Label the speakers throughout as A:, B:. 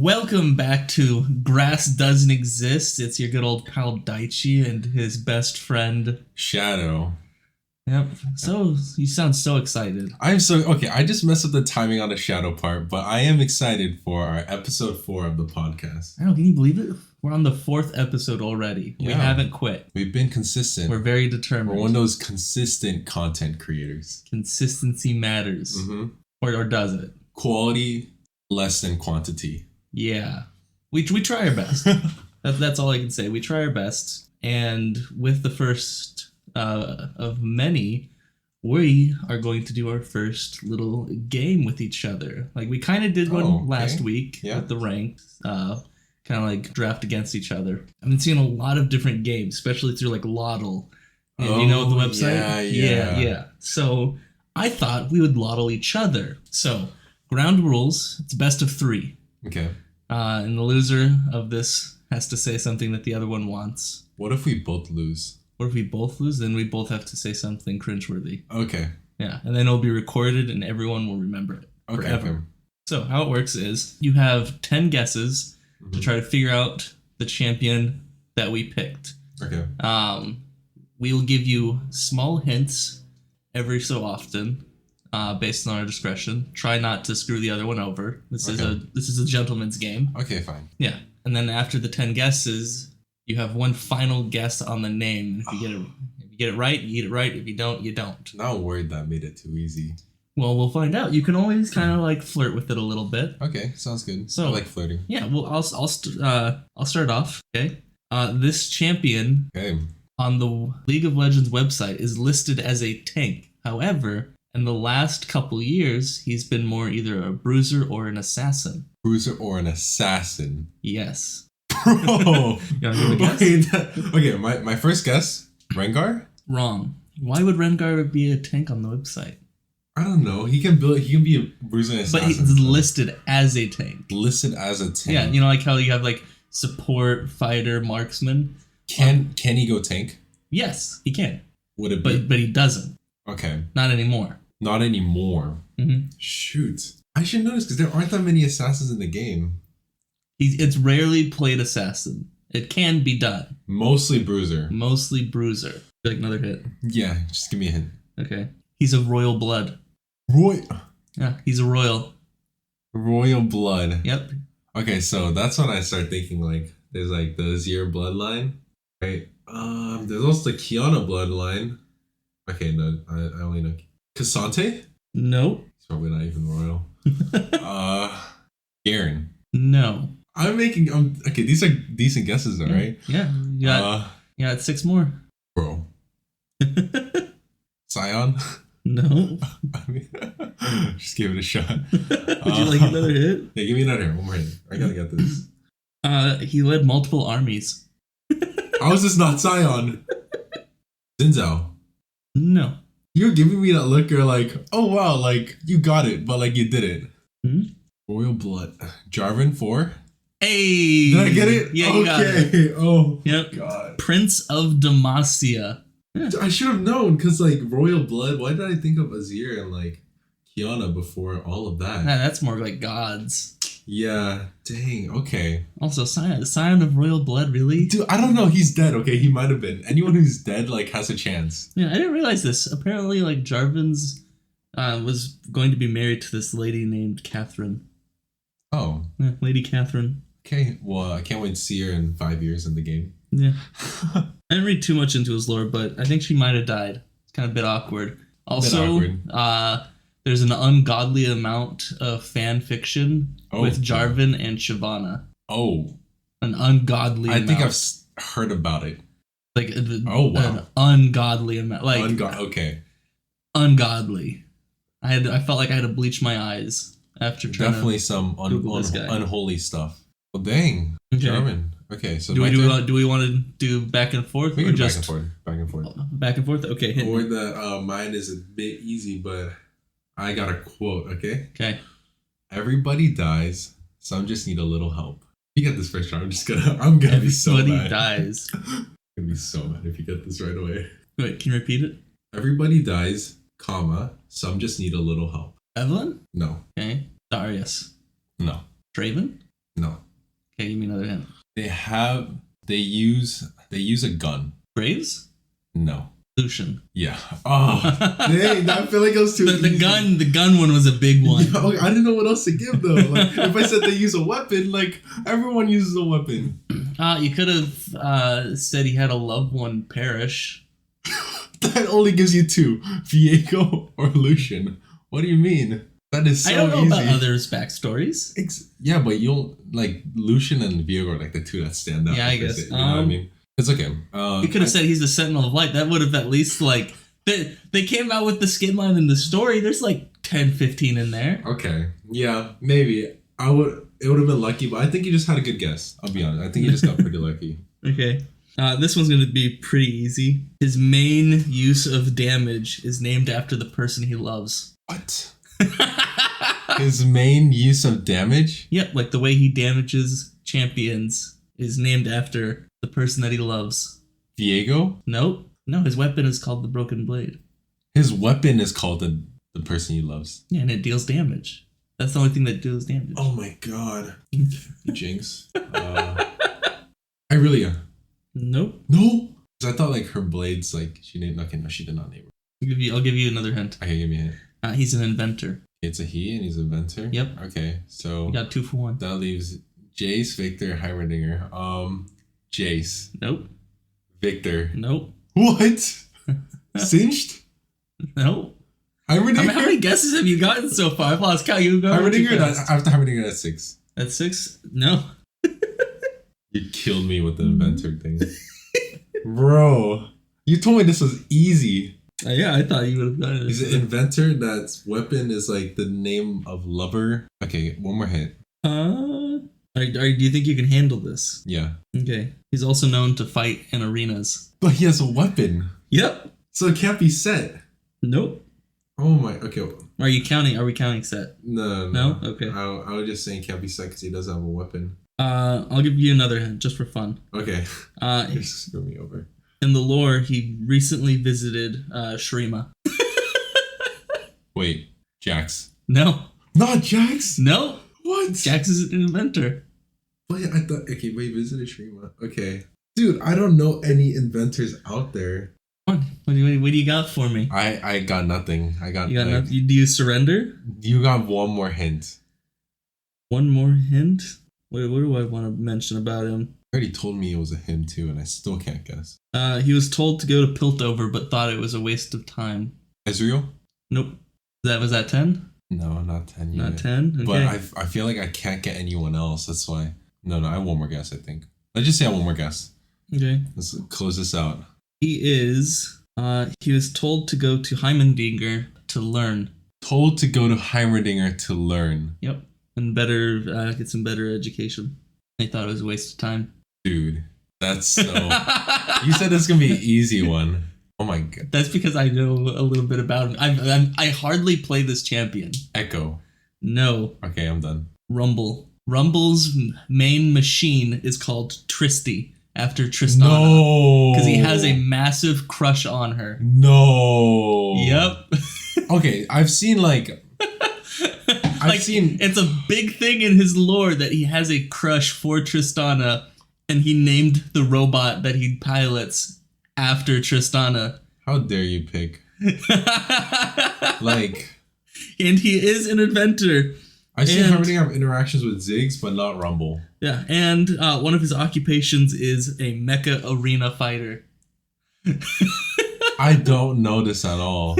A: Welcome back to Grass Doesn't Exist. It's your good old pal Daichi and his best friend
B: Shadow.
A: Yep. So you sound so excited.
B: I just messed up the timing on the Shadow part, but I am excited for our episode 4 of the podcast.
A: I don't know, can you believe it? We're on the 4th episode already. Yeah. We haven't quit.
B: We've been consistent.
A: We're very determined.
B: We're one of those consistent content creators.
A: Consistency matters.
B: Mm-hmm.
A: Or does it?
B: Quality less than quantity.
A: Yeah. We try our best. That's all I can say. We try our best. And with the first of many, we are going to do our first little game with each other. Like we kind of did one last week with the ranked, kind of like draft against each other. I've been seeing a lot of different games, especially through like LoLdle. And you know the website? Yeah. So I thought we would LoLdle each other. So ground rules, it's best of 3.
B: Okay.
A: And the loser of this has to say something that the other one wants.
B: What if we both lose?
A: What if we both lose? Then we both have to say something cringeworthy.
B: Okay.
A: Yeah, and then it'll be recorded and everyone will remember it forever. Okay. So how it works is you have 10 guesses to try to figure out the champion that we picked.
B: Okay.
A: We will give you small hints every so often, based on our discretion. Try not to screw the other one over. This is a gentleman's game.
B: Okay, fine.
A: Yeah, and then after the 10 guesses, you have one final guess on the name. If you get it right, you get it right. If you don't, you don't.
B: Not worried that made it too easy.
A: Well, we'll find out. You can always kind of like flirt with it a little bit.
B: Okay, sounds good.
A: So
B: I like flirting.
A: Yeah, well, I'll start off. Okay, this champion on the League of Legends website is listed as a tank. However, in the last couple years, he's been more either a bruiser or an assassin.
B: Bruiser or an assassin?
A: Yes.
B: Bro!
A: You wanna give a guess?
B: Okay, my first guess, Rengar?
A: Wrong. Why would Rengar be a tank on the website?
B: I don't know. He can be a bruiser and assassin.
A: But he's listed as a tank.
B: Listed as a tank?
A: Yeah, you know like how you have like support, fighter, marksman?
B: Can he go tank?
A: Yes, he can.
B: Would it be?
A: But he doesn't.
B: Okay.
A: Not anymore.
B: Not anymore?
A: Mm-hmm.
B: Shoot. I should notice because there aren't that many assassins in the game.
A: It's rarely played assassin. It can be done.
B: Mostly bruiser.
A: Mostly bruiser. Like another hit.
B: Yeah, just give me a hint.
A: Okay. He's of royal blood. Yeah, he's a royal.
B: Royal blood.
A: Yep.
B: Okay, so that's when I start thinking like there's like the Azir bloodline, right? There's also the Kiana bloodline. Okay, no, I only know Cassante?
A: Nope.
B: He's probably not even royal. Garen.
A: No.
B: I'm making okay, these are decent guesses though, right?
A: Yeah. You got 6 more.
B: Bro. Scion?
A: No.
B: Just give it a shot.
A: Would you like another hit?
B: Yeah, give me another hit. One more hit. I gotta get this.
A: He led multiple armies.
B: How is this not Scion? Zinzao.
A: No.
B: You're giving me that look, you're like, oh wow, like, you got it, but like, you didn't. Royal blood. Jarvan 4?
A: Hey!
B: Did I get it?
A: Yeah, you got
B: it. Oh,
A: yep.
B: God.
A: Prince of Demacia.
B: Yeah. I should have known, because, like, royal blood, why did I think of Azir and, like, Kiana before all of that?
A: Nah, that's more like gods.
B: Yeah, dang, okay.
A: Also, Scion of royal blood, really?
B: Dude, I don't know, he's dead, okay? He might have been. Anyone who's dead, like, has a chance.
A: Yeah, I didn't realize this. Apparently, like, Jarvan's was going to be married to this lady named Catherine.
B: Oh.
A: Yeah, Lady Catherine.
B: Okay, well, I can't wait to see her in 5 years in the game.
A: Yeah. I didn't read too much into his lore, but I think she might have died. It's kind of a bit awkward. Also, there's an ungodly amount of fan fiction with Jarvan and Shyvana.
B: Oh.
A: An ungodly amount.
B: I think I've heard about it.
A: Like, an ungodly amount. Like,
B: okay.
A: Ungodly. I felt like I had to bleach my eyes after trying
B: Definitely some unholy stuff. Well, dang. Okay. Jarvan. Okay, so
A: do we want to do back and forth?
B: We
A: or
B: can
A: just
B: back and forth.
A: Back and forth? Okay, hit
B: or
A: me.
B: that mine is a bit easy, but I got a quote, okay?
A: Okay.
B: Everybody dies, some just need a little help. You get this first try, I'm gonna be so mad.
A: Everybody dies.
B: I'm gonna be so mad if you get this right away.
A: Wait, can you repeat it?
B: Everybody dies, comma, some just need a little help.
A: Evelyn?
B: No.
A: Okay. Darius?
B: No.
A: Draven?
B: No.
A: Okay, give me another hint.
B: They use a gun.
A: Braves?
B: No.
A: Lucian.
B: Yeah. Oh, dang! I feel like it was too
A: The
B: easy.
A: gun one was a big one.
B: Yeah, okay, I didn't know what else to give though. Like, if I said they use a weapon, like everyone uses a weapon.
A: You could have said he had a loved one perish.
B: That only gives you two: Viego or Lucian. What do you mean? That is so easy.
A: I don't know about others' backstories.
B: Yeah, but you'll like Lucian and Viego are like the two that stand out.
A: Yeah, I guess.
B: You know what I mean? It's okay.
A: You could have said he's the Sentinel of Light. That would have at least like they came out with the skin line in the story. There's like 10, 15 in there.
B: Okay. Yeah, maybe. It would have been lucky, but I think you just had a good guess. I'll be honest. I think you just got pretty lucky.
A: Okay. This one's going to be pretty easy. His main use of damage is named after the person he loves.
B: What? His main use of damage?
A: Yep, like the way he damages champions is named after the person that he loves.
B: Viego?
A: Nope. No, his weapon is called the Broken Blade.
B: His weapon is called the person he loves.
A: Yeah, and it deals damage. That's the only thing that deals damage.
B: Oh my god. You jinx. I really...
A: Nope.
B: No? Because I thought like her blades, like, she didn't... Okay, no, she did not name her.
A: I'll give you another hint.
B: Okay, give me a hint.
A: He's an inventor.
B: It's a he and he's an inventor?
A: Yep.
B: Okay, so...
A: You got 2 for 1.
B: That leaves Jace, Victor, Heimerdinger. Jace.
A: Nope.
B: Victor.
A: Nope.
B: What? Singed?
A: Nope.
B: Heimerdinger?
A: How many guesses have you gotten so far? I've lost count. You go.
B: Heimerdinger? After Heimerdinger, that's 6.
A: That's 6? No.
B: You killed me with the inventor thing. Bro. You told me this was easy.
A: Yeah, I thought you would have gotten it.
B: He's an inventor that's weapon is like the name of lover. Okay, one more hint.
A: Do you think you can handle this?
B: Yeah.
A: Okay. He's also known to fight in arenas.
B: But he has a weapon.
A: Yep.
B: So it can't be set.
A: Nope.
B: Oh my, okay.
A: Are we counting set?
B: No.
A: No? Okay.
B: I was just saying can't be set because he doesn't have a weapon.
A: I'll give you another hint just for fun.
B: Okay. You're screwing me over.
A: In the lore, he recently visited Shurima.
B: Wait, Jax.
A: No.
B: Not Jax?
A: No.
B: What?
A: Jax is an inventor.
B: Wait, I thought, okay, wait, visited Shurima. Okay. Dude, I don't know any inventors out there.
A: Come on. What do you got for me?
B: I got nothing. I got
A: You got
B: like,
A: nothing? Do you surrender?
B: You got one more hint.
A: One more hint? What do I want to mention about him?
B: You already told me it was a him too, and I still can't guess.
A: He was told to go to Piltover, but thought it was a waste of time.
B: Ezreal?
A: Nope. Was that 10?
B: No, not 10 yet.
A: Not 10? Okay.
B: But I feel like I can't get anyone else. That's why. No, I have one more guess, I think. Let's just say I have one more guess.
A: Okay.
B: Let's close this out.
A: He was told to go to Heimendinger to learn.
B: Told to go to Heimerdinger to learn.
A: Yep. And get some better education. They thought it was a waste of time.
B: Dude, that's so... You said this is going to be an easy one. Oh my god.
A: That's because I know a little bit about him. I hardly play this champion.
B: Echo.
A: No.
B: Okay, I'm done.
A: Rumble. Rumble's main machine is called Tristy, after Tristana.
B: No!
A: Because he has a massive crush on her.
B: No!
A: Yep.
B: Okay, I've seen like...
A: It's a big thing in his lore that he has a crush for Tristana, and he named the robot that he pilots after Tristana.
B: How dare you pick? Like...
A: And he is an inventor.
B: I see Heimerdinger have interactions with Ziggs, but not Rumble.
A: Yeah, and one of his occupations is a mecha arena fighter.
B: I don't know this at all.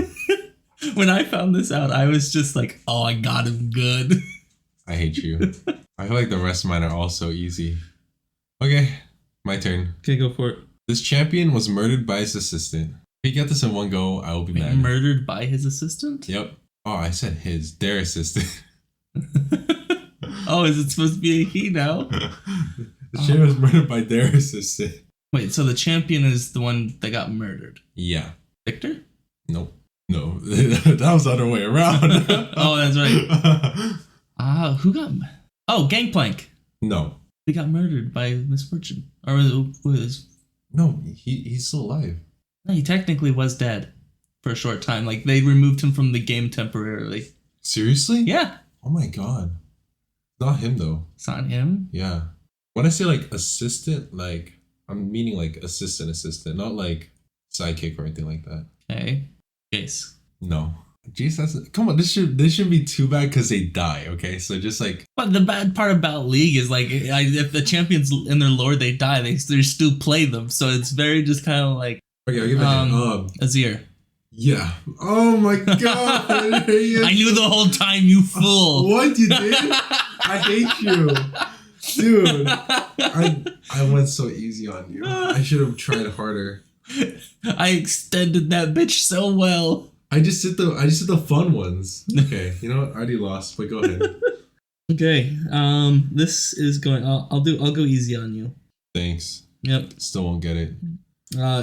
A: When I found this out, I was just like, oh, I got him good.
B: I hate you. I feel like the rest of mine are all so easy. Okay, my turn.
A: Okay, go for it.
B: This champion was murdered by his assistant. If you get this in one go, I will be mad.
A: Murdered by his assistant?
B: Yep. Oh, I said their assistant.
A: Oh, is it supposed to be a he now?
B: The champion was murdered by their assistant.
A: Wait, so the champion is the one that got murdered?
B: Yeah.
A: Victor?
B: Nope. No, that was the other way around.
A: Oh, that's right. Who got... Oh, Gangplank.
B: No.
A: He got murdered by misfortune. Or was...
B: No, he's still alive.
A: No, he technically was dead for a short time. Like, they removed him from the game temporarily.
B: Seriously?
A: Yeah.
B: Oh my god. Not him though.
A: It's not him.
B: Yeah. When I say like assistant, like I'm meaning like assistant, not like sidekick or anything like that.
A: Okay. Jace.
B: No. Jace, come on. This should be too bad because they die. Okay, so just like.
A: But the bad part about League is like if the champions in their lore they die, they still play them. So it's very just kind of like.
B: Okay, I'll give it
A: Azir.
B: Yeah. Oh my god.
A: I knew the whole time, you fool.
B: What you did? I hate you. Dude. I went so easy on you. I should have tried harder.
A: I extended that bitch so well.
B: I just did the fun ones. Okay, you know what? I already lost, but go ahead.
A: Okay. This is going I'll go easy on you.
B: Thanks.
A: Yep.
B: Still won't get it.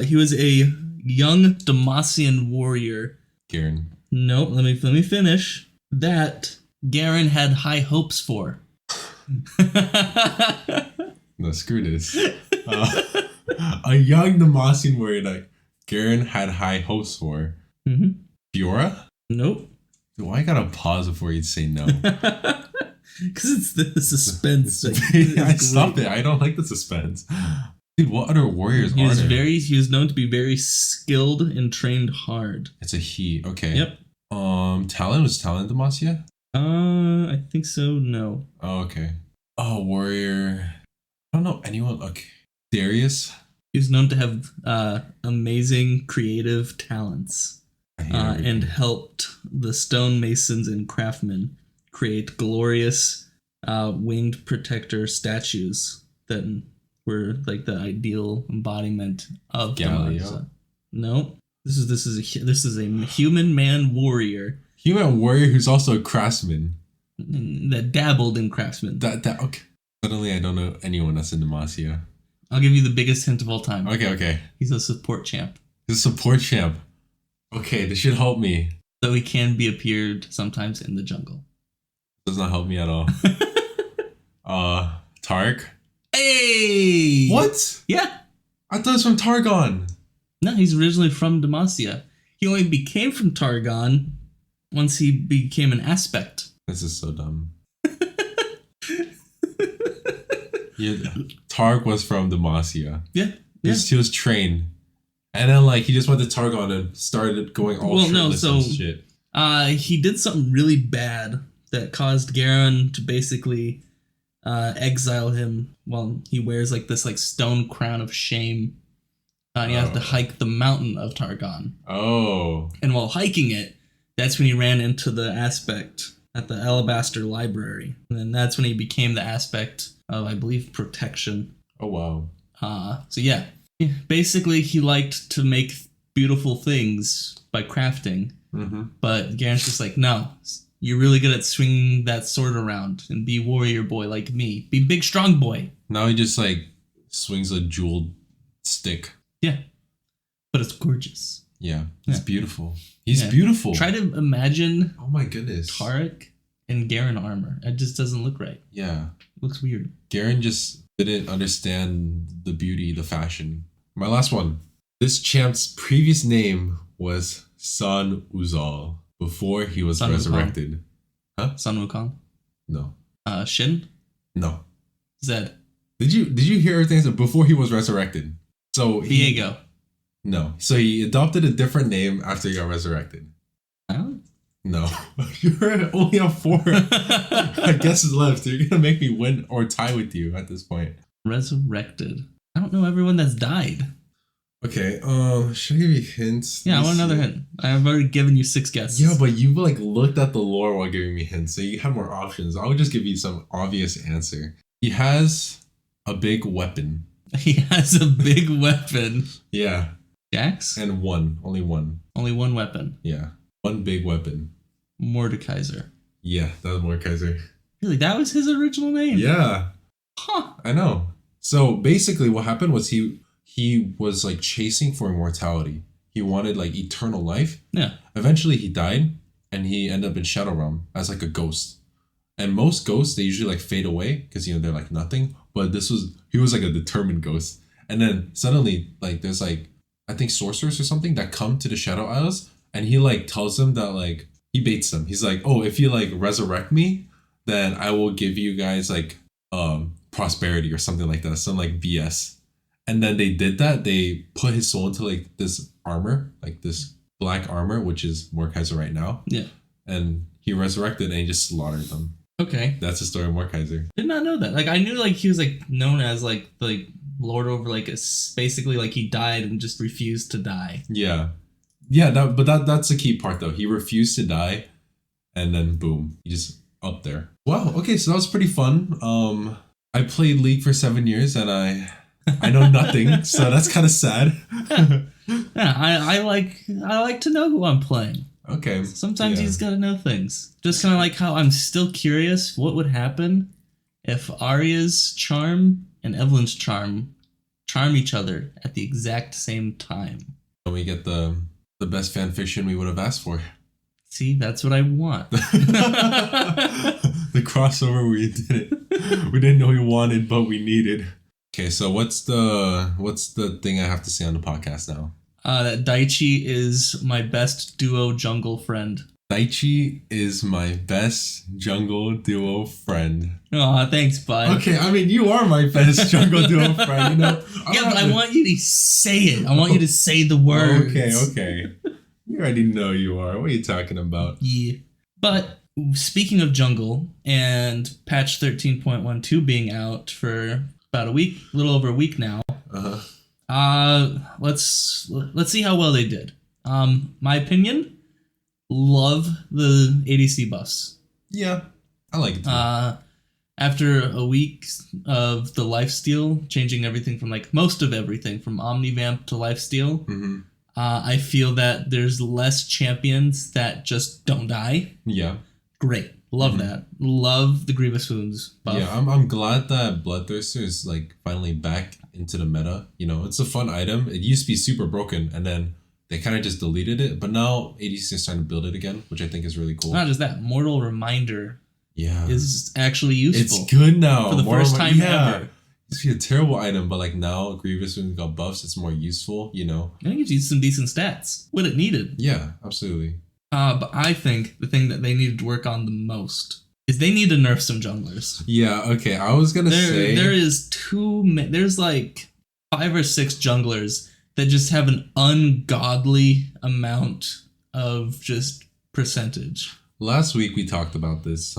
A: He was a young Demacian warrior.
B: Garen.
A: Nope, let me finish. That Garen had high hopes for.
B: No, screw this. A young Demacian warrior that Garen had high hopes for.
A: Mm-hmm.
B: Fiora?
A: Nope.
B: Why I gotta pause before you'd say no?
A: Because it's the suspense.
B: Stop it. I don't like the suspense. Dude, what other warriors
A: he
B: are
A: was
B: there?
A: He was known to be very skilled and trained hard.
B: It's a he. Okay.
A: Yep.
B: Talon? Was Talon Demacia?
A: I think so. No.
B: Oh, okay. Oh, warrior. I don't know anyone. Okay. Darius?
A: He was known to have amazing creative talents. And helped the stonemasons and craftsmen create glorious winged protector statues that were like the ideal embodiment of Demacia. No, this is a human man warrior.
B: Human warrior who's also a craftsman.
A: That dabbled in craftsman.
B: That okay. Suddenly I don't know anyone that's in Demacia.
A: I'll give you the biggest hint of all time.
B: Okay.
A: He's a support champ.
B: He's a support champ. Okay, this should help me.
A: So he can be appeared sometimes in the jungle.
B: Does not help me at all. Tark?
A: Hey!
B: What?
A: Yeah.
B: I thought it was from Targon.
A: No, he's originally from Demacia. He only became from Targon once he became an aspect.
B: This is so dumb. Yeah, Tark was from Demacia.
A: Yeah.
B: He was trained. And then like he just went to Targon and started going all shirtless and shit.
A: He did something really bad that caused Garen to basically exile him while he wears like this like stone crown of shame. And he has to hike the mountain of Targon.
B: Oh.
A: And while hiking it, that's when he ran into the aspect at the Alabaster Library. And then that's when he became the aspect of, I believe, protection.
B: Oh, wow.
A: So yeah. Basically, he liked to make beautiful things by crafting.
B: Mm-hmm.
A: But Garen's just like, no, you're really good at swinging that sword around and be warrior boy like me. Be big, strong boy.
B: Now he just like swings a jeweled stick.
A: Yeah. But it's gorgeous.
B: Yeah. It's beautiful. He's beautiful.
A: Try to imagine.
B: Oh my goodness.
A: Tarek in Garen armor. It just doesn't look right.
B: Yeah.
A: It looks weird.
B: Garen just didn't understand the beauty, the fashion. My last one. This champ's previous name was Sun Uzal before he was resurrected. Huh?
A: Sun Wukong?
B: No.
A: Shin?
B: No.
A: Zed?
B: Did you hear everything before he was resurrected? So
A: Viego?
B: No. So he adopted a different name after he got resurrected. No. You're only on 4. I guess it's left. You're gonna make me win or tie with you at this point.
A: Resurrected. I don't know everyone that's died.
B: Okay, should I give you hints?
A: Yeah, I want another hint. I've already given you 6 guesses.
B: Yeah, but you like looked at the lore while giving me hints, so you had more options. I would just give you some obvious answer. He has a big weapon.
A: He has a big weapon.
B: Yeah.
A: Jax?
B: And only one.
A: Only one weapon.
B: Yeah. One big weapon.
A: Mordekaiser.
B: Yeah, that was Mordekaiser.
A: Really? That was his original name?
B: Yeah.
A: Huh.
B: I know. So basically what happened was he was like chasing for immortality. He wanted like eternal life.
A: Yeah.
B: Eventually he died and he ended up in Shadow Realm as like a ghost. And most ghosts, they usually like fade away because, you know, they're like nothing. But he was like a determined ghost. And then suddenly like there's like, I think sorcerers or something that come to the Shadow Isles. And he like tells them that like, he baits them. He's like, oh, if you like resurrect me, then I will give you guys like prosperity or something like that, some like BS. And then they did that. They put his soul into like this armor, like this black armor, which is Mordekaiser right now.
A: Yeah.
B: And he resurrected and he just slaughtered them.
A: Okay.
B: That's the story of Mordekaiser.
A: Did not know that. Like I knew like he was like known as like Lord over like basically like he died and just refused to die.
B: Yeah. Yeah, that's the key part though. He refused to die and then boom, he just up there. Wow, okay, so that was pretty fun. I played League for 7 years and I know nothing, so that's kind of sad.
A: Yeah, I like to know who I'm playing.
B: Okay.
A: Sometimes you just gotta know things. Just kind of like how I'm still curious what would happen if Arya's charm and Evelyn's charm each other at the exact same time.
B: And we get the best fan fiction we would have asked for.
A: See, that's what I want.
B: The crossover we did it. We didn't know we wanted, but we needed. Okay, so what's the thing I have to say on the podcast now?
A: That Daichi is my best duo jungle friend.
B: Daichi is my best jungle duo friend.
A: Aw, thanks, bud.
B: Okay, I mean, you are my best jungle duo friend, you know?
A: Yeah, but I want you to say it. I want you to say the words.
B: Okay. You already know you are. What are you talking about?
A: Yeah. But speaking of jungle and patch 13.12 being out for about a week, a little over a week now. Let's see how well they did. My opinion, love the ADC buffs.
B: Yeah, I like it too.
A: After a week of the lifesteal, changing everything from like most of everything from Omnivamp to lifesteal, I feel that there's less champions that just don't die.
B: Yeah.
A: Great. Love that. Love the Grievous Wounds buff.
B: Yeah, I'm glad that Bloodthirster is like finally back into the meta. You know, it's a fun item. It used to be super broken and then they kind of just deleted it. But now ADC is trying to build it again, which I think is really cool.
A: Not just that, Mortal Reminder
B: yeah,
A: is actually useful.
B: It's good now.
A: For the first time ever.
B: It's a terrible item, but like now Grievous Wounds got buffs, it's more useful, you know?
A: And it gives you some decent stats. What it needed.
B: Yeah, absolutely.
A: But I think the thing that they needed to work on the most is they need to nerf some junglers.
B: Yeah, okay. I was gonna say
A: there's like 5 or 6 junglers that just have an ungodly amount of just percentage.
B: Last week we talked about this.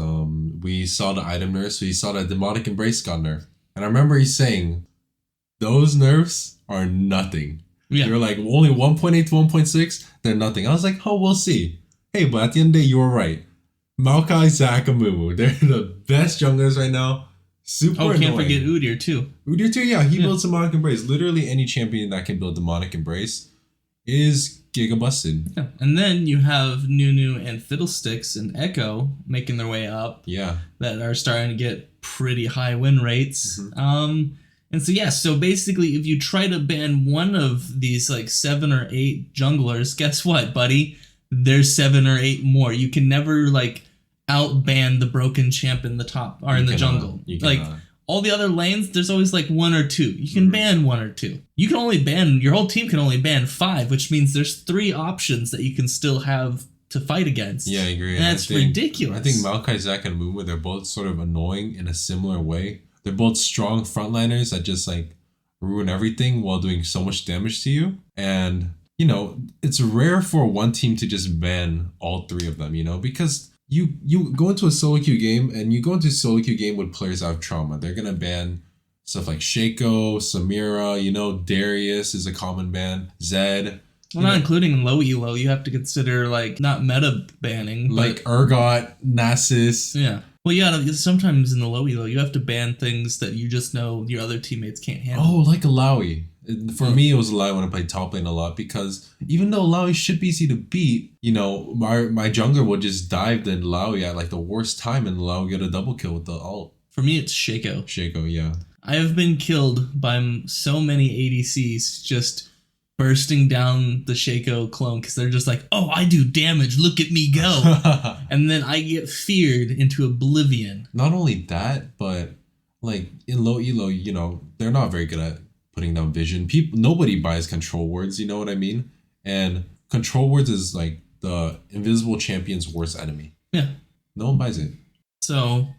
B: We saw the item nerfs, so we saw that Demonic Embrace got nerfed. And I remember he's saying, those nerfs are nothing.
A: Yeah.
B: You're like, only 1.8 to 1.6? They're nothing. I was like, oh, we'll see. Hey, but at the end of the day, you were right. Maokai, Zac, and Mumu, they're the best junglers right now. Super annoying.
A: Can't forget Udyr too.
B: Udyr too, yeah. He builds Demonic Embrace. Literally any champion that can build Demonic Embrace is giga busted.
A: Yeah. And then you have Nunu and Fiddlesticks and Echo making their way up.
B: Yeah. That
A: are starting to get pretty high win rates. And so so basically if you try to ban one of these like 7 or 8 junglers, guess what, buddy? There's 7 or 8 more. You can never like outban the broken champ in the top or in the jungle. Like all the other lanes, there's always like 1 or 2. You can ban 1 or 2. You can only ban, your whole team can only ban 5, which means there's 3 options that you can still have to fight against.
B: Yeah, I agree.
A: And that's ridiculous.
B: I think Maokai, Zac, and Mumu, they're both sort of annoying in a similar way. They're both strong frontliners that just like ruin everything while doing so much damage to you. And, you know, it's rare for one team to just ban all 3 of them, you know, because you go into a solo queue game and you go into a solo queue game with players that have trauma. They're going to ban stuff like Shaco, Samira, you know, Darius is a common ban, Zed.
A: Well, not including low elo, you have to consider like not meta banning,
B: like Urgot, Nasus.
A: Yeah. Well, yeah. Sometimes in the low elo, you have to ban things that you just know your other teammates can't handle.
B: Oh, like Alawi. For me, it was Alawi when I played top lane a lot because even though Alawi should be easy to beat, you know, my jungler would just dive the Alawi at like the worst time and Alawi get a double kill with the ult.
A: For me, it's Shaco.
B: Shaco, yeah.
A: I have been killed by so many ADCs just bursting down the Shaco clone because they're just like, oh, I do damage, look at me go. And then I get feared into oblivion.
B: Not only that, but like in low elo, you know, they're not very good at putting down vision. Nobody buys control words, you know what I mean? And control words is like the invisible champion's worst enemy.
A: Yeah.
B: No one buys it.
A: So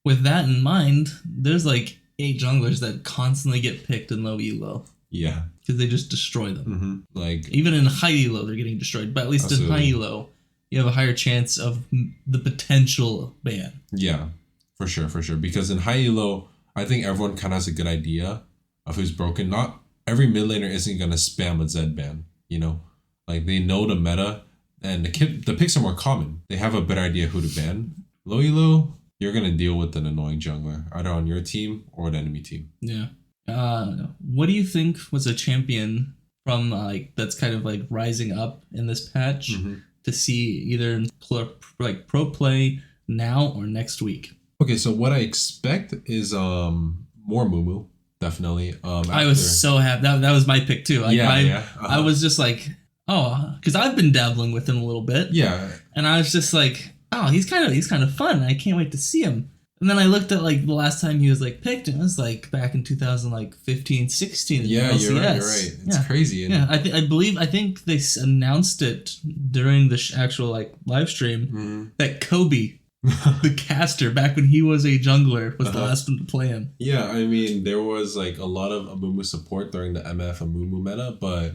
A: with that in mind, there's like 8 junglers that constantly get picked in low elo
B: Yeah.
A: because they just destroy them.
B: Like,
A: Even in high elo, they're getting destroyed. But at least
B: absolutely.
A: in high elo, you have a higher chance of the potential ban.
B: Yeah, for sure, for sure. Because in high elo, I think everyone kind of has a good idea of who's broken. Not every mid laner isn't gonna spam a Zed ban. You know, like they know the meta, and the picks are more common. They have a better idea who to ban. Low elo, you're gonna deal with an annoying jungler, either on your team or the enemy team.
A: Yeah. What do you think was a champion from like that's kind of like rising up in this patch to see either in pro play now or next week?
B: Okay, so what I expect is more Mumu, definitely.
A: I was so happy. That was my pick too. Like, I was just like, oh, because I've been dabbling with him a little bit.
B: Yeah.
A: And I was just like, oh, he's kind of fun. I can't wait to see him. And then I looked at like the last time he was like picked, and it was like back in 2015, 16.
B: Yeah,
A: LCS.
B: you're right. It's crazy.
A: Yeah, I think they announced it during the actual like live stream that Kobe, the caster, back when he was a jungler, was the last one to play him.
B: Yeah, I mean there was like a lot of Amumu support during the MF Amumu meta, but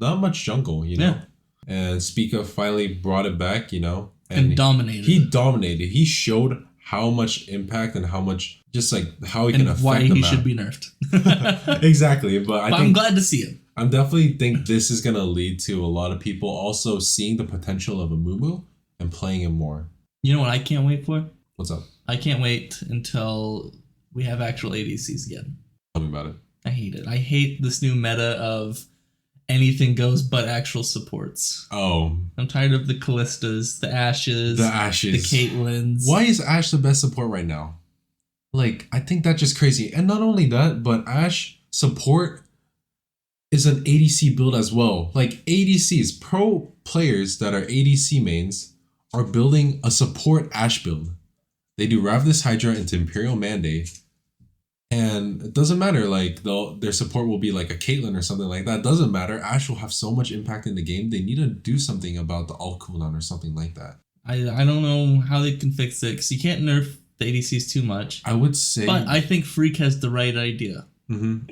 B: not much jungle, you know. Yeah. And Spica finally brought it back, you know,
A: and dominated.
B: He dominated. He showed how much impact and how much just like how he can affect
A: why
B: the
A: he
B: map.
A: should be nerfed.
B: Exactly, but
A: I'm glad to see him.
B: I definitely think this is gonna lead to a lot of people also seeing the potential of Amumu and playing him more.
A: You know what I can't wait for?
B: What's up?
A: I can't wait until we have actual ADCs again.
B: Tell me about it.
A: I hate it. I hate this new meta of anything goes but actual supports.
B: Oh.
A: I'm tired of the Callistas, the Ashes, the Caitlyn's.
B: Why is Ashe the best support right now? Like, I think that's just crazy. And not only that, but Ashe support is an ADC build as well. Like, ADCs, pro players that are ADC mains are building a support Ashe build. They do Ravenous Hydra into Imperial Mandate. And it doesn't matter, like, their support will be like a Caitlyn or something like that. It doesn't matter. Ashe will have so much impact in the game. They need to do something about the ult cooldown or something like that.
A: I don't know how they can fix it, because you can't nerf the ADCs too much.
B: I would say...
A: But I think Freak has the right idea.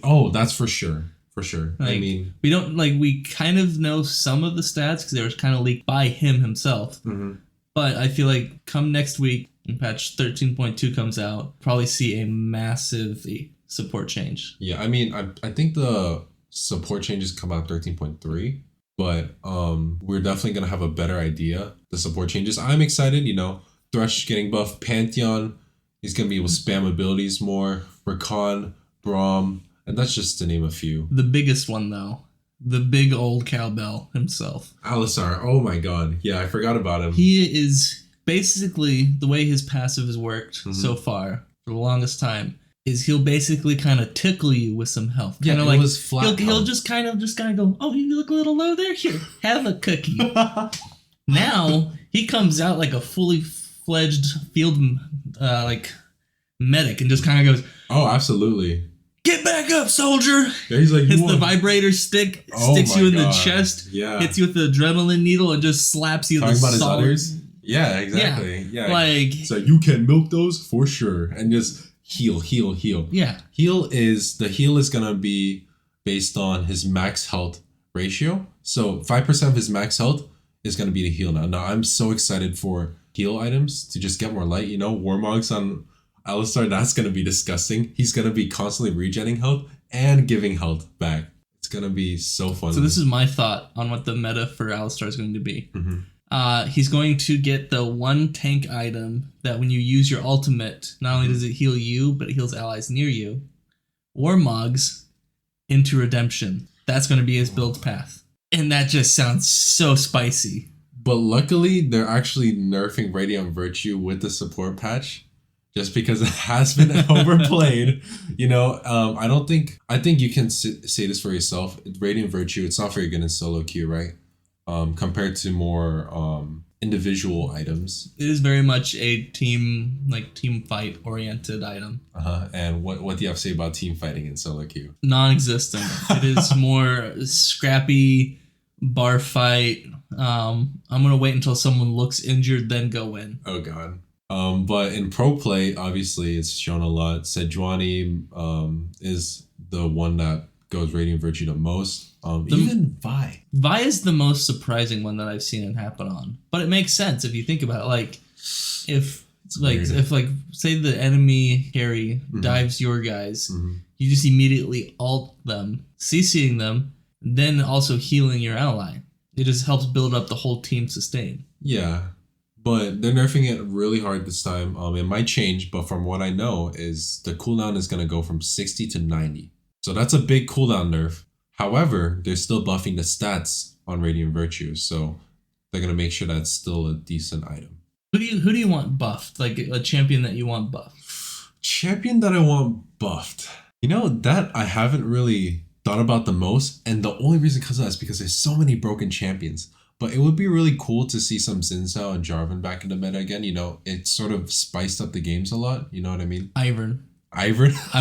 B: Oh, that's for sure. For sure.
A: Like,
B: I mean...
A: We kind of know some of the stats, because they were kind of leaked by him himself. But I feel like come next week, when patch 13.2 comes out, probably see a massive support change. Yeah,
B: I mean, I think the support changes come out 13.3, but we're definitely going to have a better idea. The support changes. I'm excited, you know, Thresh getting buffed, Pantheon, he's going to be able to spam abilities more, Rakan, Braum, and that's just to name a few.
A: The biggest one, though, the big old cowbell himself.
B: Alistar, oh my god. Yeah, I forgot about him.
A: He is... Basically, the way his passive has worked so far for the longest time is he'll basically kind of tickle you with some health.
B: Yeah,
A: like
B: was flat.
A: He'll just kind of go, oh, you look a little low there. Here, have a cookie. Now he comes out like a fully fledged field medic and just kind of goes,
B: oh, absolutely.
A: Get back up, soldier!
B: Yeah, he's like,
A: hits the vibrator stick, sticks you in the chest, hits you with the adrenaline needle, and just slaps you.
B: Talking about his udders. Yeah, exactly. Yeah.
A: Like,
B: so you can milk those for sure, and just heal.
A: Yeah.
B: The heal is gonna be based on his max health ratio. So 5% of his max health is gonna be the heal now. Now I'm so excited for heal items to just get more light. You know, Warmogs on Alistar, that's gonna be disgusting. He's gonna be constantly regenerating health and giving health back. It's gonna be so fun.
A: So this is my thought on what the meta for Alistar is going to be. He's going to get the one tank item that when you use your ultimate, not only does it heal you, but it heals allies near you. Warmogs into Redemption. That's going to be his build path. And that just sounds so spicy.
B: But luckily, they're actually nerfing Radiant Virtue with the support patch. Just because it has been overplayed. You know, I think you can say this for yourself. Radiant Virtue, it's not very good in solo queue, right? Compared to more individual items.
A: It is very much a team fight oriented item.
B: And what do you have to say about team fighting in solo queue?
A: Non-existent. It is more scrappy bar fight. I'm gonna wait until someone looks injured, then go in.
B: Oh god. But in pro play, obviously, it's shown a lot. Sejuani is the one that goes Radiant Virtue the most. Even Vi.
A: Vi is the most surprising one that I've seen it happen on. But it makes sense if you think about it. Like, if say the enemy carry dives your guys, you just immediately ult them, CCing them, then also healing your ally. It just helps build up the whole team sustain.
B: Yeah. But they're nerfing it really hard this time. It might change, but from what I know is the cooldown is going to go from 60 to 90. So that's a big cooldown nerf. However, they're still buffing the stats on Radiant Virtue, so they're going to make sure that's still a decent item.
A: Who do you want buffed? Like a champion that you want buffed?
B: Champion that I want buffed. You know, that I haven't really thought about the most, and the only reason because of that is because there's so many broken champions. But it would be really cool to see some Xin Zhao and Jarvan back in the meta again. You know, it sort of spiced up the games a lot. You know what I mean?
A: Ivern.
B: I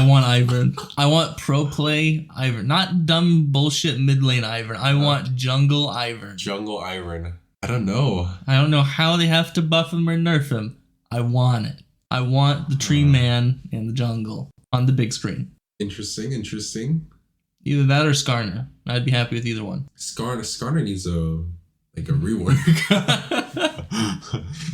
A: want Ivern. I want pro play Ivern. Not dumb bullshit mid lane Ivern. I want jungle Ivern.
B: Jungle Ivern. I don't know.
A: I don't know how they have to buff him or nerf him. I want it. I want the tree man in the jungle on the big screen.
B: Interesting.
A: Either that or Skarner. I'd be happy with either one.
B: Skarner needs a rework.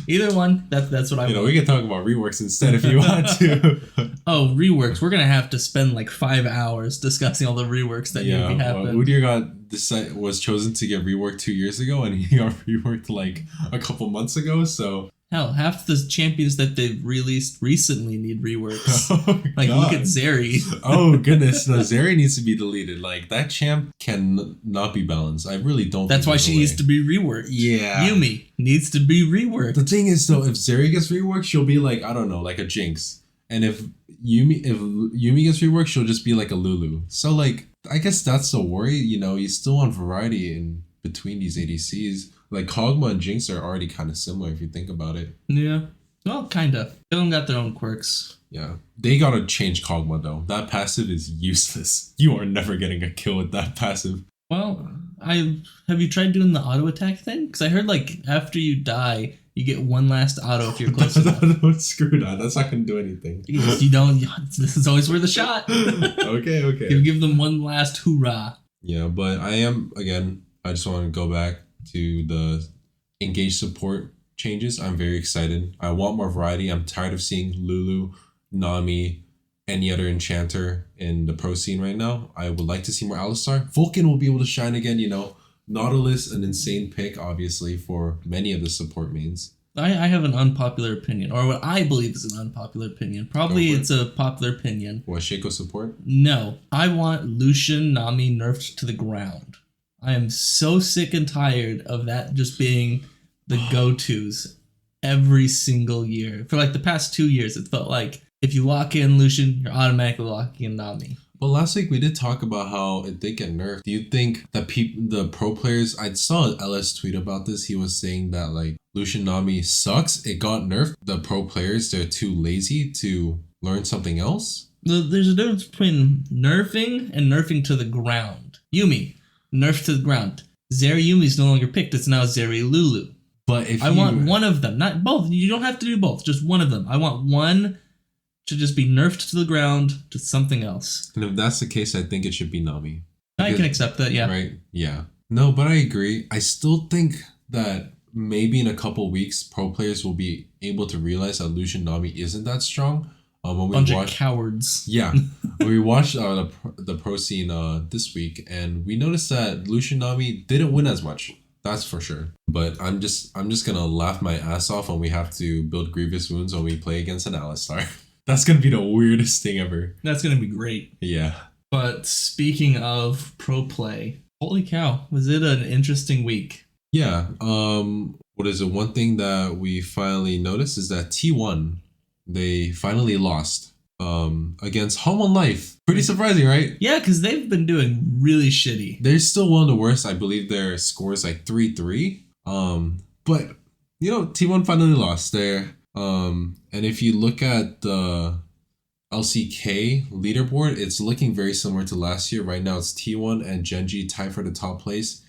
A: Either one. That's what I want.
B: You know, we can talk about reworks instead if you want to.
A: Oh, reworks. We're going to have to spend like 5 hours discussing all the reworks that need to be happening.
B: Udyr was chosen to get reworked 2 years ago, and he got reworked like a couple months ago, so...
A: Hell, half the champions that they've released recently need reworks.
B: Oh,
A: like,
B: God.
A: look at Zeri.
B: Oh, goodness. No, Zeri needs to be deleted. Like, that champ can not be balanced. I really don't
A: That's why she needs to be reworked.
B: Yeah.
A: Yumi needs to be reworked.
B: The thing is, though, if Zeri gets reworked, she'll be like, I don't know, like a Jinx. And if Yumi gets reworked, she'll just be like a Lulu. So, like, I guess that's the worry. You know, you still want variety in between these ADCs. Like, Kog'Maw and Jinx are already kind of similar if you think about it.
A: Yeah. Well, kind of. They don't got their own quirks.
B: Yeah. They gotta change Kog'Maw, though. That passive is useless. You are never getting a kill with that passive.
A: Well, have you tried doing the auto attack thing? Because I heard, like, after you die, you get one last auto if you're close enough.
B: No, screw that. That's not gonna do anything.
A: You don't. This is always worth a shot.
B: Okay.
A: Give them one last hoorah.
B: Yeah, but I just want to go back to the engage support changes. I'm very excited. I want more variety. I'm tired of seeing Lulu, Nami, any other enchanter in the pro scene right now. I would like to see more Alistar. Vulcan will be able to shine again, you know. Nautilus, an insane pick, obviously, for many of the support mains.
A: I have an unpopular opinion, or what I believe is an unpopular opinion. Probably it's a popular opinion.
B: What, Shaco support?
A: No. I want Lucian Nami nerfed to the ground. I am so sick and tired of that just being the go-tos every single year. For like the past 2 years, it felt like if you lock in Lucian, you're automatically locking in Nami.
B: Well, last week we did talk about how it did get nerfed. Do you think that the pro players... I saw LS tweet about this. He was saying that like Lucian Nami sucks. It got nerfed. The pro players, they're too lazy to learn something else.
A: There's a difference between nerfing and nerfing to the ground. Yumi. Nerfed to the ground. Zeri Yumi's no longer picked. It's now Zeri Lulu.
B: But if
A: I want one of them, not both. You don't have to do both. Just one of them. I want one to just be nerfed to the ground to something else.
B: And if that's the case, I think it should be Nami.
A: I can accept that, yeah.
B: Right? Yeah. No, but I agree. I still think that maybe in a couple weeks, pro players will be able to realize that Lucian Nami isn't that strong. When we
A: Bunch of cowards.
B: Yeah. We watched the pro scene this week, and we noticed that Lucian Nami didn't win as much. That's for sure. But I'm just gonna laugh my ass off when we have to build Grievous Wounds when we play against an Alistar. That's gonna be the weirdest thing ever.
A: That's gonna be great.
B: Yeah.
A: But speaking of pro play, holy cow, was it an interesting week?
B: Yeah. What is it? One thing that we finally noticed is that T1, they finally lost against Home on Life. Pretty surprising, right?
A: Yeah, because they've been doing really shitty.
B: They're still one of the worst. I believe their score is like 3-3. But, you know, T1 finally lost there. And if you look at the LCK leaderboard, it's looking very similar to last year. Right now, it's T1 and Genji tied for the top place.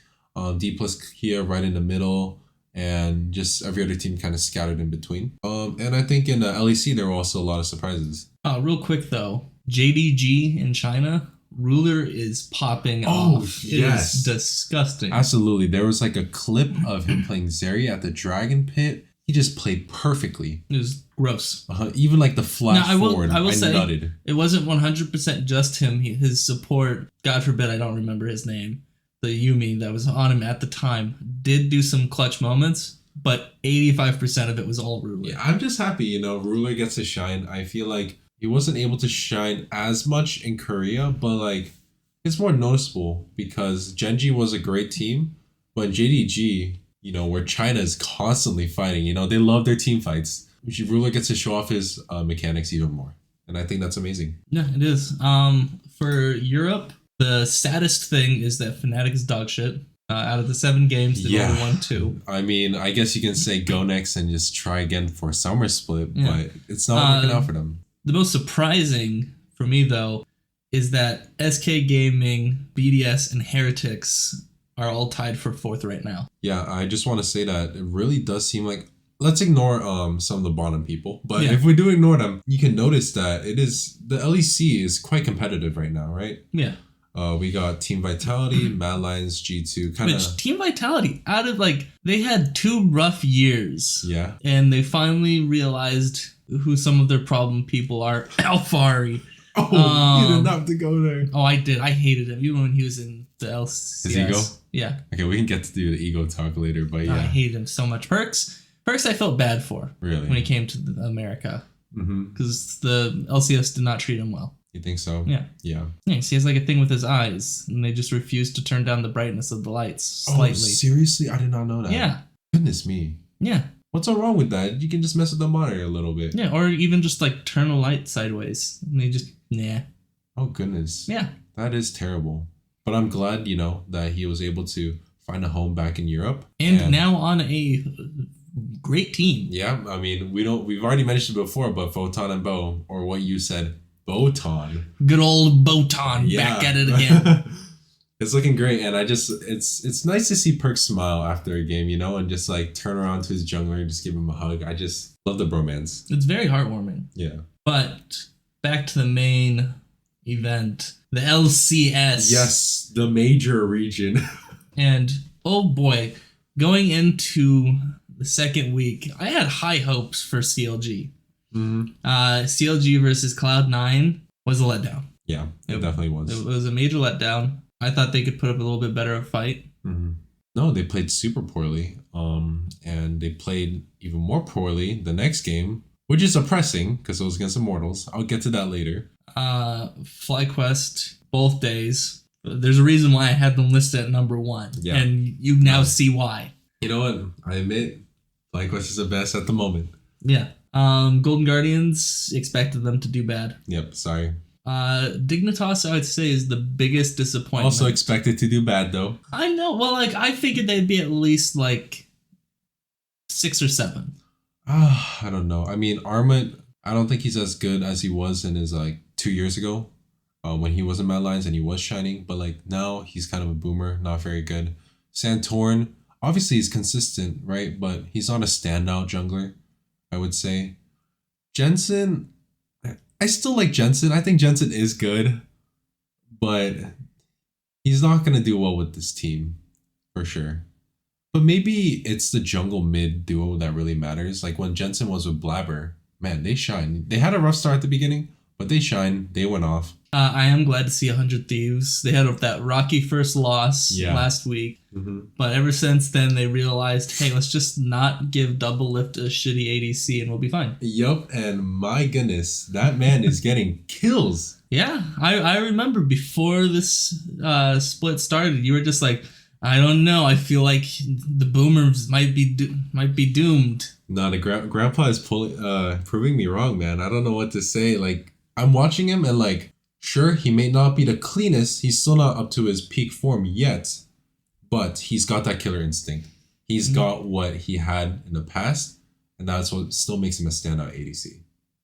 B: D plus Kia right in the middle. and just every other team kind of scattered in between. And I think in LEC there were also a lot of surprises.
A: Real quick though, JDG in China, Ruler is popping off.
B: Yes.
A: It is disgusting.
B: Absolutely. There was like a clip of him playing Zeri at the Dragon Pit. He just played perfectly.
A: It was gross.
B: Even like the flash forward, I
A: say,
B: nutted.
A: It wasn't 100% just him. His support, God forbid I don't remember his name, the Yumi that was on him at the time, did do some clutch moments, but 85% of it was all Ruler.
B: Yeah, I'm just happy, Ruler gets to shine. I feel like he wasn't able to shine as much in Korea, but like it's more noticeable because Genji was a great team, but JDG, where China is constantly fighting, they love their team fights. Ruler gets to show off his mechanics even more. And I think that's amazing.
A: Yeah, it is. For Europe, the saddest thing is that Fnatic is dog shit. Out of the 7 games, they've only won 2.
B: I mean, I guess you can say go next and just try again for summer split, but it's not working out for them.
A: The most surprising for me, though, is that SK Gaming, BDS, and Heretics are all tied for 4th right now.
B: Yeah, I just want to say that it really does seem like, let's ignore some of the bottom people, but if we do ignore them, you can notice that the LEC is quite competitive right now, right?
A: Yeah.
B: We got Team Vitality, Mad Lions, G2, kind of.
A: Team Vitality, out of they had 2 rough years.
B: Yeah. And
A: they finally realized who some of their problem people are. Alfari.
B: Oh, you didn't have to go there.
A: Oh, I did. I hated him, even when he was in the LCS.
B: His ego?
A: Yeah.
B: Okay, we can get to do the ego talk later, but yeah.
A: I hated him so much. Perks I felt bad for.
B: Really?
A: When he came to America. Because the LCS did not treat him well.
B: You think so?
A: Yeah.
B: Yeah.
A: Yeah, he has a thing with his eyes, and they just refuse to turn down the brightness of the lights slightly.
B: Oh, seriously? I did not know that.
A: Yeah.
B: Goodness me.
A: Yeah.
B: What's so wrong with that? You can just mess with the monitor a little bit.
A: Yeah, or even just turn a light sideways, and they just, nah.
B: Oh, goodness.
A: Yeah.
B: That is terrible. But I'm glad, that he was able to find a home back in Europe.
A: And now on a great team.
B: Yeah, I mean, we've already mentioned it before, but Photon and Bo, or what you said, Botan.
A: Good old Botan, back at it again.
B: It's looking great, and it's nice to see Perk smile after a game, and just turn around to his jungler and just give him a hug. I just love the bromance.
A: It's very heartwarming.
B: Yeah.
A: But back to the main event, the LCS.
B: Yes, the major region.
A: And oh boy, going into the second week, I had high hopes for CLG. CLG versus Cloud9 was a letdown.
B: Yeah, it definitely was.
A: It was a major letdown. I thought they could put up a little bit better of a fight.
B: No, they played super poorly. And they played even more poorly the next game, which is oppressing because it was against Immortals. I'll get to that later.
A: FlyQuest, both days. There's a reason why I had them listed at number 1. Yeah. And you now see why.
B: You know what? I admit, FlyQuest is the best at the moment.
A: Yeah. Golden Guardians, expected them to do bad.
B: Yep, sorry.
A: Dignitas, I would say, is the biggest disappointment.
B: Also expected to do bad, though.
A: I know. Well, I figured they'd be at least 6 or 7.
B: I don't know. I mean, Armut, I don't think he's as good as he was in his 2 years ago, when he was in Mad Lions and he was shining. But now he's kind of a boomer, not very good. Santorin, obviously he's consistent, right? But he's not a standout jungler, I would say. Jensen, I still like Jensen. I think Jensen is good, but he's not going to do well with this team, for sure. But maybe it's the jungle mid duo that really matters. When Jensen was with Blabber, man, they shine. They had a rough start at the beginning, but they shine. They went off.
A: I am glad to see 100 Thieves. They had that rocky first loss last week. But ever since then, they realized, hey, let's just not give Double Lift a shitty ADC and we'll be fine.
B: Yup, and my goodness, that man is getting kills.
A: Yeah, I remember before this split started, you were just I don't know. I feel like the boomers might be doomed.
B: No, the grandpa is proving me wrong, man. I don't know what to say. I'm watching him and sure, he may not be the cleanest. He's still not up to his peak form yet, but he's got that killer instinct. He's got what he had in the past, and that's what still makes him a standout ADC.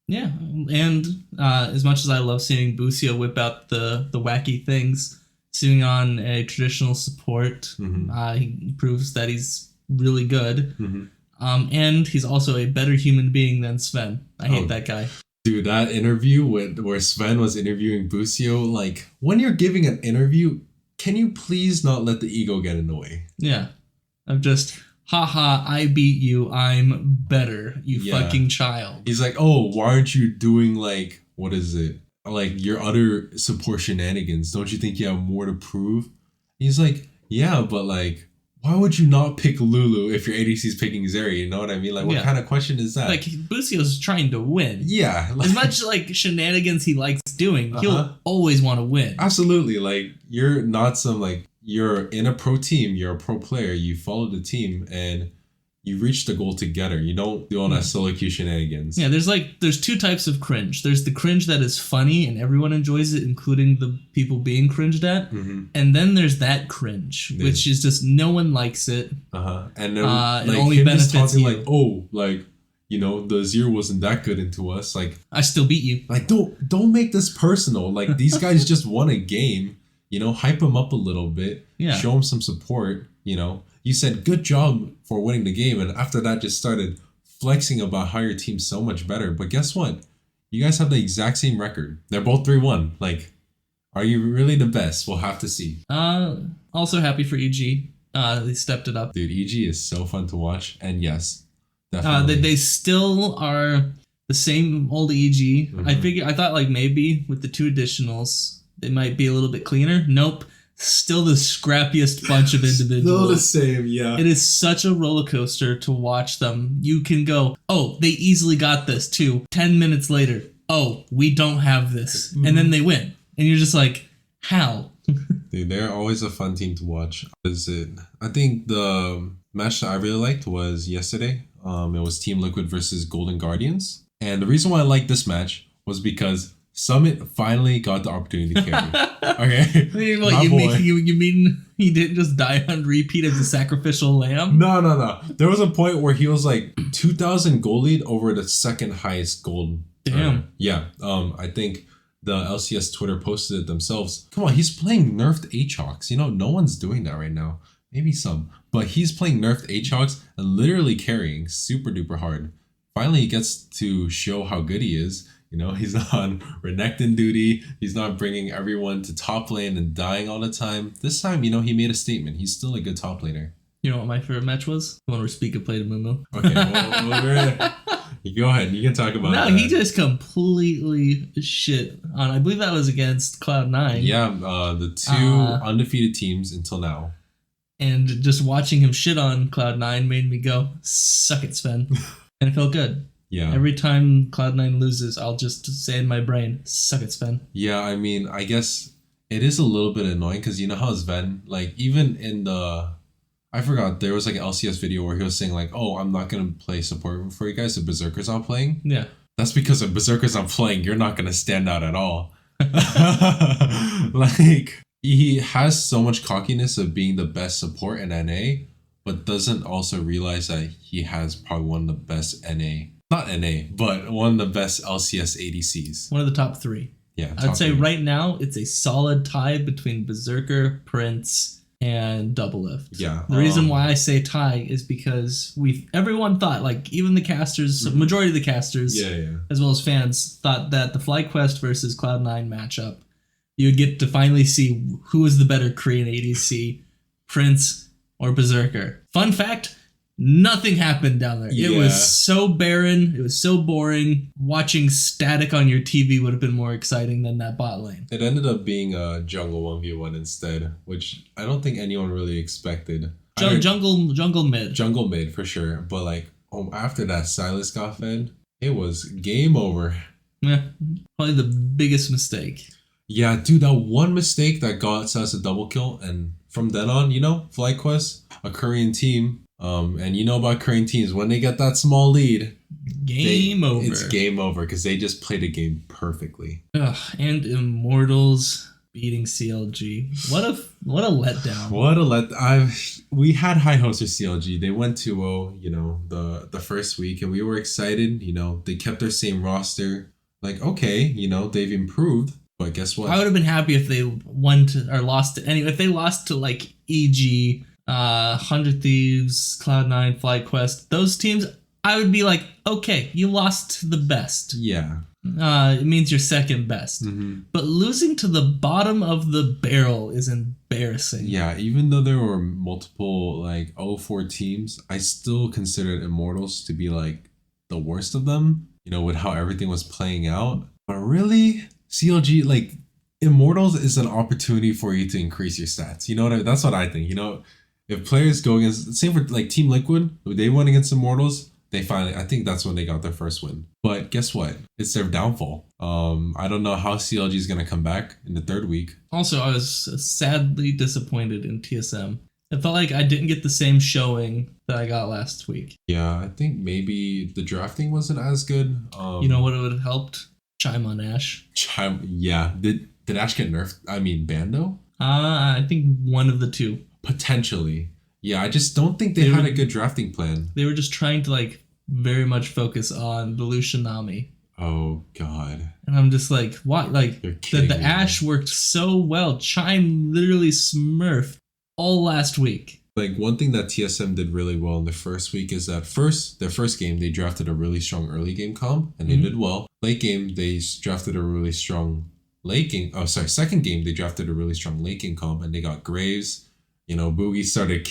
A: Yeah, and as much as I love seeing Bucio whip out the wacky things, sitting on a traditional support, he proves that he's really good. And he's also a better human being than Zven. I hate that guy.
B: Dude, that interview where Zven was interviewing Busio, like, when you're giving an interview, can you please not let the ego get in the way?
A: Yeah. I'm just, haha, I beat you. I'm better, you fucking child.
B: He's like, oh, why aren't you doing, like, what is it? Like, your other support shenanigans. Don't you think you have more to prove? He's like, yeah, but, like, why would you not pick Lulu if your ADC is picking Zeri? You know what I mean? Like, what kind of question is that?
A: Like, Busio's trying to win.
B: Yeah.
A: As much, like, shenanigans he likes doing, he'll always want to win.
B: Absolutely. Like, you're not some, like, you're in a pro team, you're a pro player, you follow the team, and you reach the goal together. You don't do all that solo queue shenanigans.
A: Yeah, there's two types of cringe. There's the cringe that is funny and everyone enjoys it, including the people being cringed at. And then there's that cringe, which is just no one likes it.
B: And then
A: it only benefits you.
B: Like, oh, like, you know, the Zero wasn't that good into us. Like,
A: I still beat you.
B: Like, don't make this personal. Like, these guys just won a game. You know, hype them up a little bit.
A: Yeah.
B: Show them some support. You know, you said good job for winning the game, and after that, just started flexing about how your team's so much better. But guess what? You guys have the exact same record. They're both 3-1. Like, are you really the best? We'll have to see.
A: Also happy for EG. They stepped it up.
B: Dude, EG is so fun to watch, and yes, definitely.
A: They still are the same old EG. I thought like maybe with the 2 additionals they might be a little bit cleaner. Nope. Still the scrappiest bunch of individuals.
B: Still the same, yeah.
A: It is such a roller coaster to watch them. You can go, oh, they easily got this too. 10 minutes later, oh, we don't have this. And then they win. And you're just like, how?
B: Dude, they're always a fun team to watch. I think the match that I really liked was yesterday. It was Team Liquid versus Golden Guardians. And the reason why I liked this match was because Summit finally got the opportunity to carry. Okay.
A: What, you mean he didn't just die on repeat as a sacrificial lamb?
B: No. There was a point where he was like 2,000 gold lead over the second highest gold.
A: Damn.
B: Yeah. I think the LCS Twitter posted it themselves. Come on, he's playing nerfed Aatrox. You know, no one's doing that right now. Maybe some. But he's playing nerfed Aatrox and literally carrying super duper hard. Finally, he gets to show how good he is. You know, he's on Renekton duty. He's not bringing everyone to top lane and dying all the time. This time, you know, he made a statement. He's still a good top laner.
A: You know what my favorite match was? The one where Spica played a Mumu.
B: Okay, well, you go ahead. You can talk about that.
A: No, he just completely shit on. I believe that was against Cloud9.
B: Yeah, the 2 undefeated teams until now.
A: And just watching him shit on Cloud9 made me go, suck it, Zven. And it felt good.
B: Yeah.
A: Every time Cloud9 loses, I'll just say in my brain, suck it, Zven.
B: Yeah, I mean, I guess it is a little bit annoying because you know how Zven, like, even in the... I forgot, there was like an LCS video where he was saying like, oh, I'm not going to play support for you guys if Berserker's not playing.
A: Yeah.
B: That's because if Berserker's not playing, you're not going to stand out at all. Like, he has so much cockiness of being the best support in NA, but doesn't also realize that he has probably one of the best not NA, but one of the best LCS ADCs.
A: One of the top 3.
B: Yeah.
A: I'd say right now it's a solid tie between Berserker, Prince, and Doublelift.
B: Yeah.
A: The reason why I say tie is because everyone thought, like even the casters, majority of the casters, as well as fans, thought that the FlyQuest versus Cloud9 matchup, you would get to finally see who is the better Korean ADC, Prince or Berserker. Fun fact, nothing happened down there.
B: Yeah.
A: It was so barren. It was so boring. Watching static on your TV would have been more exciting than that bot lane.
B: It ended up being a jungle 1v1 instead, which I don't think anyone really expected.
A: Jungle mid.
B: Jungle mid, for sure. But like after that Silas got fed, it was game over.
A: Yeah, probably the biggest mistake.
B: Yeah, dude, that one mistake that got Silas a double kill, and from then on, you know, FlyQuest, a Korean team, and you know about Korean teams, when they get that small lead,
A: game over.
B: It's game over because they just played a game perfectly.
A: Ugh, and Immortals beating CLG. What a letdown.
B: We had high hopes for CLG. They went 2-0, you know, the first week, and we were excited. You know, they kept their same roster. Like, okay, you know, they've improved. But guess what?
A: I would have been happy if they won to, or lost to any. If they lost to like EG, 100 Thieves, Cloud9, FlyQuest. Those teams, I would be like, okay, you lost to the best.
B: Yeah.
A: It means you're second best.
B: Mm-hmm.
A: But losing to the bottom of the barrel is embarrassing.
B: Yeah, even though there were multiple like 0-4 teams, I still considered Immortals to be like the worst of them, you know, with how everything was playing out. But really, CLG, like, Immortals is an opportunity for you to increase your stats. You know what that's what I think. You know, if players go against, same for like Team Liquid, they went against Immortals, they finally, I think that's when they got their first win. But guess what? It's their downfall. I don't know how CLG is going to come back in the third week.
A: Also, I was sadly disappointed in TSM. It felt like I didn't get the same showing that I got last week.
B: Yeah, I think maybe the drafting wasn't as good.
A: You know what would have helped? Chime on Ash.
B: Yeah. Did Ash get nerfed? I mean, Bando?
A: I think one of the two.
B: Potentially. Yeah, I just don't think they had a good drafting plan.
A: They were just trying to like very much focus on the Lucian Nami.
B: Oh God.
A: And I'm just like, what? Like the Ash worked so well. Chime literally smurfed all last week.
B: Like one thing that TSM did really well in the first week is that their first game they drafted a really strong early game comp and they did well. Late game they drafted a really strong second game they drafted a really strong late game comp and they got Graves. You know, Boogie started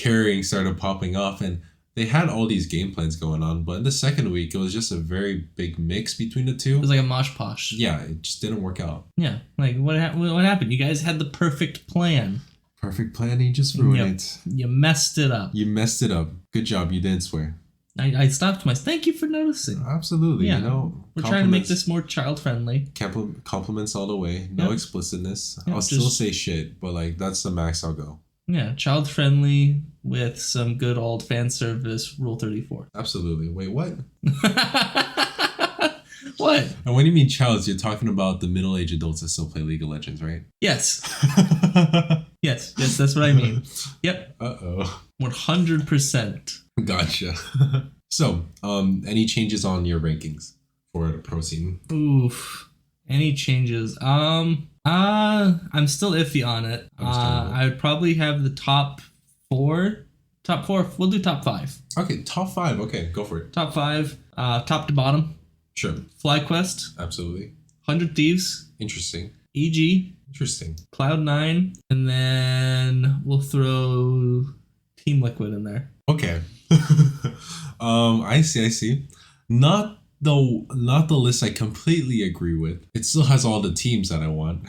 B: popping off, and they had all these game plans going on. But in the second week, it was just a very big mix between the two.
A: It was like a mosh posh.
B: Yeah, it just didn't work out.
A: Yeah, like what happened? You guys had the perfect plan.
B: Perfect plan, you just ruined it.
A: You messed it up.
B: You messed it up. Good job, you didn't swear.
A: I stopped myself. Thank you for noticing.
B: Absolutely,
A: yeah.
B: You know.
A: We're trying to make this more child-friendly.
B: Compliments all the way. No explicitness. I'll still say shit, but like that's the max I'll go.
A: Yeah, child-friendly with some good old fan service, Rule 34.
B: Absolutely. Wait, what?
A: What?
B: And when you mean childs, you're talking about the middle-aged adults that still play League of Legends, right?
A: Yes. yes, that's what I mean. Yep. 100%.
B: Gotcha. So, any changes on your rankings for the pro scene?
A: Oof. Any changes? I'm still iffy on it. I would probably have the top four. Top four. We'll do top five.
B: Okay, top five. Okay, go for it.
A: Top five. Top to bottom.
B: Sure.
A: FlyQuest.
B: Absolutely.
A: 100 Thieves.
B: Interesting.
A: EG.
B: Interesting.
A: Cloud9. And then we'll throw Team Liquid in there.
B: Okay. I see. Not the list I completely agree with. It still has all the teams that I want.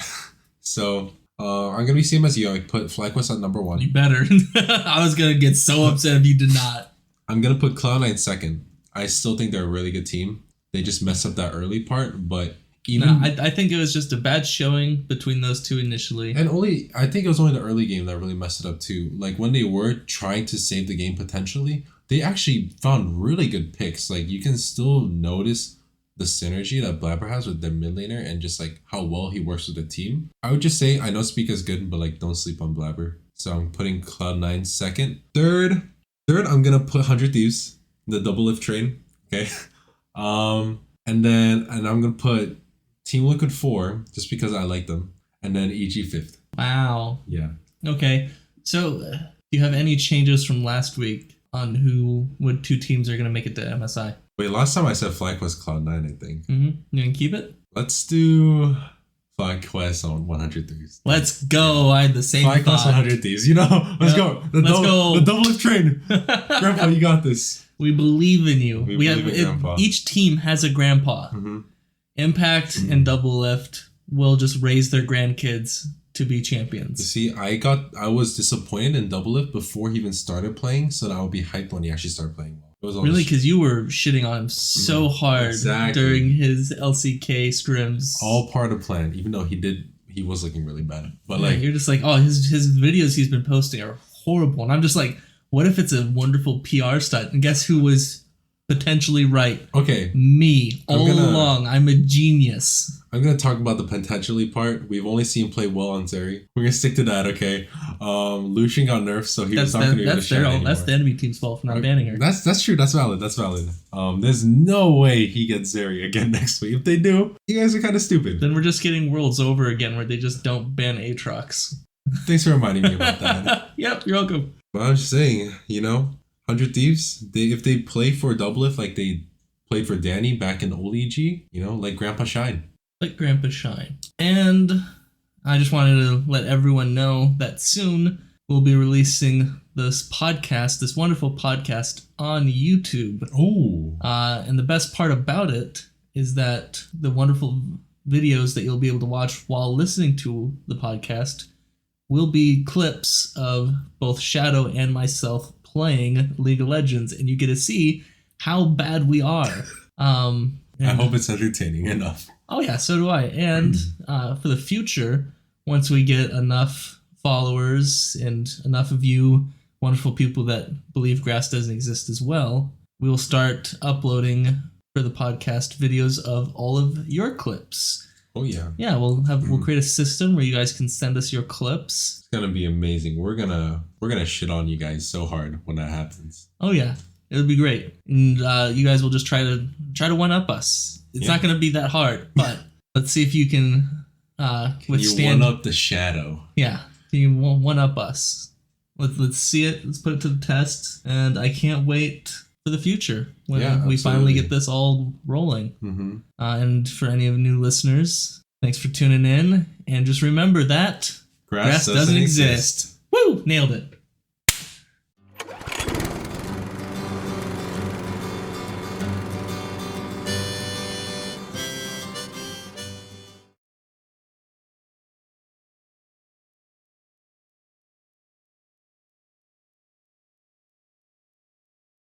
B: So I'm gonna be same as you. I put FlyQuest at number 1.
A: You better. I was gonna get so upset if you did not.
B: I'm gonna put Cloud9 second. I still think they're a really good team. They just messed up that early part, but
A: I think it was just a bad showing between those two initially.
B: And I think it was only the early game that really messed it up too. Like when they were trying to save the game potentially, they actually found really good picks. Like you can still notice the synergy that Blabber has with their mid laner and just like how well he works with the team. I would just say, I know Speak is good, but like don't sleep on Blabber. So I'm putting Cloud9 second. Third, I'm gonna put 100 Thieves, the double lift train. Okay. And I'm gonna put Team Liquid 4 just because I like them, and then EG 5th.
A: Wow.
B: Yeah.
A: Okay. So, do you have any changes from last week on what two teams are gonna make it to MSI?
B: Wait, last time I said FlyQuest Cloud9, I think.
A: You gonna keep it?
B: Let's do FlyQuest on 100 Thieves.
A: Let's go. I had the same
B: FlyQuest
A: thought.
B: 100 Thieves. You know, let's go. Let's go. The double lift train. Grandpa, you got this.
A: We believe in you.
B: We believe in Grandpa.
A: Each team has a grandpa.
B: Mm-hmm.
A: Impact and Double Lift will just raise their grandkids to be champions.
B: You see, I was disappointed in Double Lift before he even started playing, so that I would be hyped when he actually started playing well.
A: Really? Because you were shitting on him so hard during his LCK scrims.
B: All part of the plan, even though he was looking really bad. But
A: you're just like, oh, his videos he's been posting are horrible. And I'm just like, what if it's a wonderful PR stunt? And guess who was potentially right?
B: Okay.
A: Me. Along. I'm a genius.
B: I'm going to talk about the potentially part. We've only seen play well on Zeri. We're going to stick to that, okay? Lucian got nerfed, so was not going to be able to shine anymore.
A: That's the enemy team's fault for not banning her.
B: That's true. That's valid. There's no way he gets Zeri again next week. If they do, you guys are kind of stupid.
A: Then we're just getting Worlds over again where they just don't ban Aatrox.
B: Thanks for reminding me about that.
A: Yep, you're welcome.
B: But I'm just saying, 100 Thieves, if they play for Doublelift like they played for Danny back in old EG, like Grandpa Shine.
A: Like Grandpa Shine. And I just wanted to let everyone know that soon we'll be releasing this wonderful podcast on YouTube.
B: Oh.
A: And the best part about it is that the wonderful videos that you'll be able to watch while listening to the podcast will be clips of both Shadow and myself playing League of Legends, and you get to see how bad we are.
B: I hope it's entertaining enough.
A: Oh yeah, so do I. And for the future, once we get enough followers and enough of you wonderful people that believe grass doesn't exist as well, we will start uploading for the podcast videos of all of your clips.
B: Oh yeah.
A: Yeah, we'll create a system where you guys can send us your clips.
B: It's gonna be amazing. We're gonna shit on you guys so hard when that happens.
A: Oh yeah, it'll be great, and you guys will just try to one up us. It's not gonna be that hard, but let's see if you can withstand.
B: You one up the Shadow.
A: Yeah, you one up us. Let's see it. Let's put it to the test, and I can't wait for the future when we finally get this all rolling.
B: Mm-hmm.
A: And for any of new listeners, thanks for tuning in, and just remember that grass doesn't exist. Woo! Nailed it.